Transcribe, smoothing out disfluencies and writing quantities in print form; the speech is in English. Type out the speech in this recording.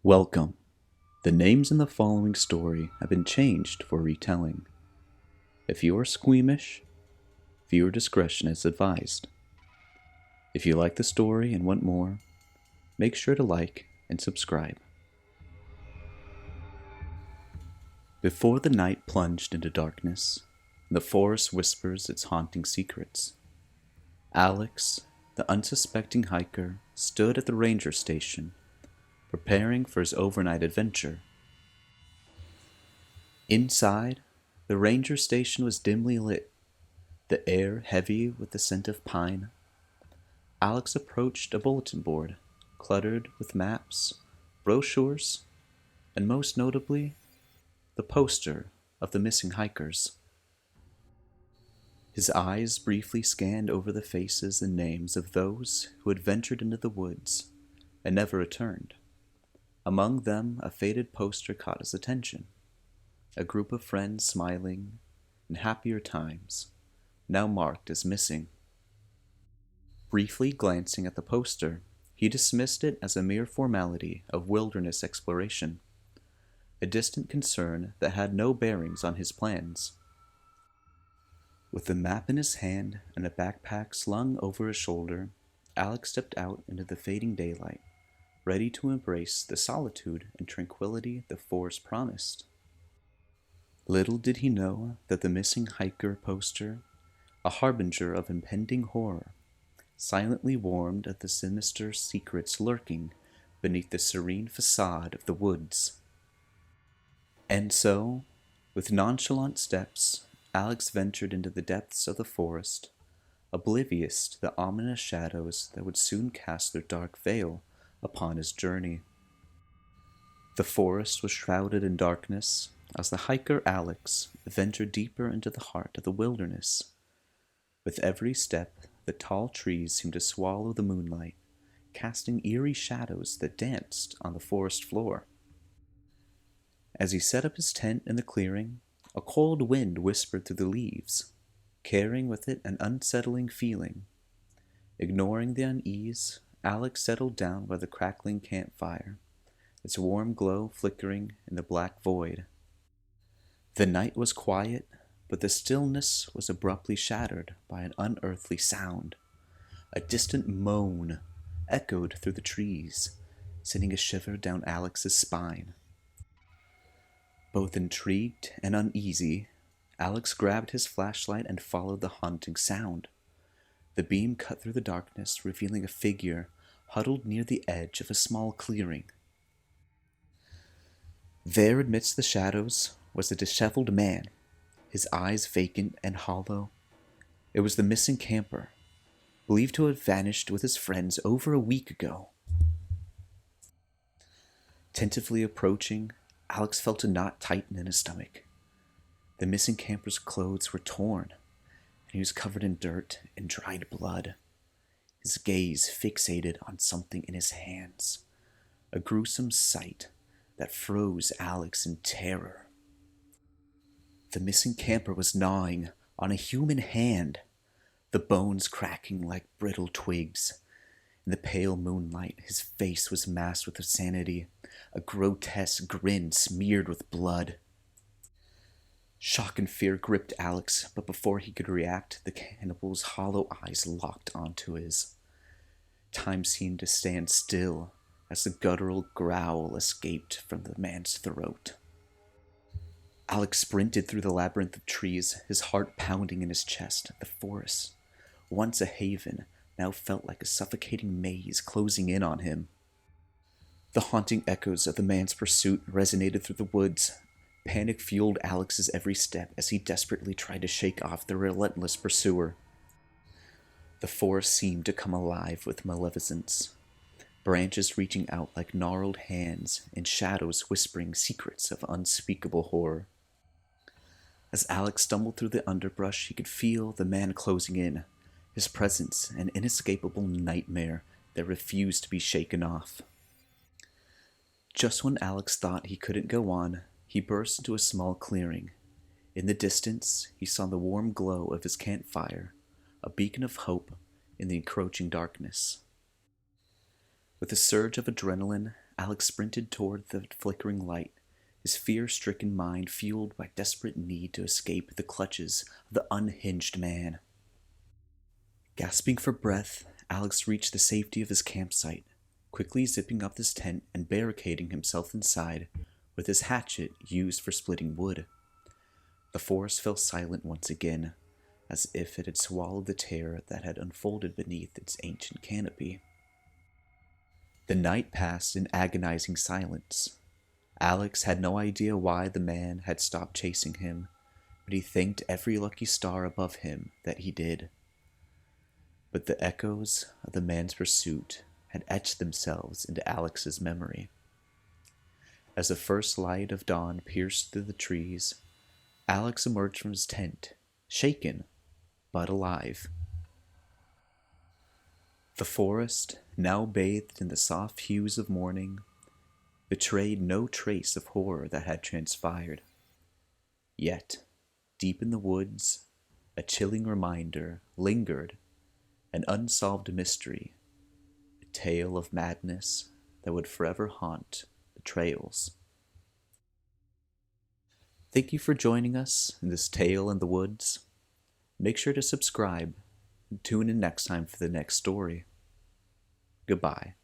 Welcome. The names in the following story have been changed for retelling. If you are squeamish, viewer discretion is advised. If you like the story and want more, make sure to like and subscribe. Before the night plunged into darkness, the forest whispers its haunting secrets. Alex, the unsuspecting hiker, stood at the ranger station, preparing for his overnight adventure. Inside, the ranger station was dimly lit, the air heavy with the scent of pine. Alex approached a bulletin board, cluttered with maps, brochures, and most notably, the poster of the missing hikers. His eyes briefly scanned over the faces and names of those who had ventured into the woods and never returned. Among them, a faded poster caught his attention. A group of friends smiling in happier times, now marked as missing. Briefly glancing at the poster, he dismissed it as a mere formality of wilderness exploration, a distant concern that had no bearings on his plans. With the map in his hand and a backpack slung over his shoulder, Alex stepped out into the fading daylight, ready to embrace the solitude and tranquility the forest promised. Little did he know that the missing hiker poster, a harbinger of impending horror, silently warned of the sinister secrets lurking beneath the serene facade of the woods. And so, with nonchalant steps, Alex ventured into the depths of the forest, oblivious to the ominous shadows that would soon cast their dark veil upon his journey. The forest was shrouded in darkness as the hiker Alex ventured deeper into the heart of the wilderness. With every step, the tall trees seemed to swallow the moonlight, casting eerie shadows that danced on the forest floor. As he set up his tent in the clearing, a cold wind whispered through the leaves, carrying with it an unsettling feeling. Ignoring the unease, Alex settled down by the crackling campfire, its warm glow flickering in the black void. The night was quiet, but the stillness was abruptly shattered by an unearthly sound. A distant moan echoed through the trees, sending a shiver down Alex's spine. Both intrigued and uneasy, Alex grabbed his flashlight and followed the haunting sound. The beam cut through the darkness, revealing a figure huddled near the edge of a small clearing. There, amidst the shadows, was a disheveled man, his eyes vacant and hollow. It was the missing camper, believed to have vanished with his friends over a week ago. Tentatively approaching, Alex felt a knot tighten in his stomach. The missing camper's clothes were torn, and he was covered in dirt and dried blood. His gaze fixated on something in his hands, a gruesome sight that froze Alex in terror. The missing camper was gnawing on a human hand, the bones cracking like brittle twigs. In the pale moonlight, his face was masked with insanity, a grotesque grin smeared with blood. Shock and fear gripped Alex, but before he could react, the cannibal's hollow eyes locked onto his. Time seemed to stand still as the guttural growl escaped from the man's throat. Alex sprinted through the labyrinth of trees, his heart pounding in his chest. The forest, once a haven, now felt like a suffocating maze closing in on him. The haunting echoes of the man's pursuit resonated through the woods. Panic fueled Alex's every step as he desperately tried to shake off the relentless pursuer. The forest seemed to come alive with maleficence, branches reaching out like gnarled hands and shadows whispering secrets of unspeakable horror. As Alex stumbled through the underbrush, he could feel the man closing in, his presence an inescapable nightmare that refused to be shaken off. Just when Alex thought he couldn't go on, he burst into a small clearing. In the distance, he saw the warm glow of his campfire, a beacon of hope in the encroaching darkness. With a surge of adrenaline, Alex sprinted toward the flickering light, his fear-stricken mind fueled by desperate need to escape the clutches of the unhinged man. Gasping for breath, Alex reached the safety of his campsite, quickly zipping up his tent and barricading himself inside with his hatchet used for splitting wood. The forest fell silent once again, as if it had swallowed the terror that had unfolded beneath its ancient canopy. The night passed in agonizing silence. Alex had no idea why the man had stopped chasing him, but he thanked every lucky star above him that he did. But the echoes of the man's pursuit had etched themselves into Alex's memory. As the first light of dawn pierced through the trees, Alex emerged from his tent, shaken but alive. The forest, now bathed in the soft hues of morning, betrayed no trace of horror that had transpired. Yet, deep in the woods, a chilling reminder lingered, an unsolved mystery, a tale of madness that would forever haunt the trails. Thank you for joining us in this tale in the woods. Make sure to subscribe and tune in next time for the next story. Goodbye.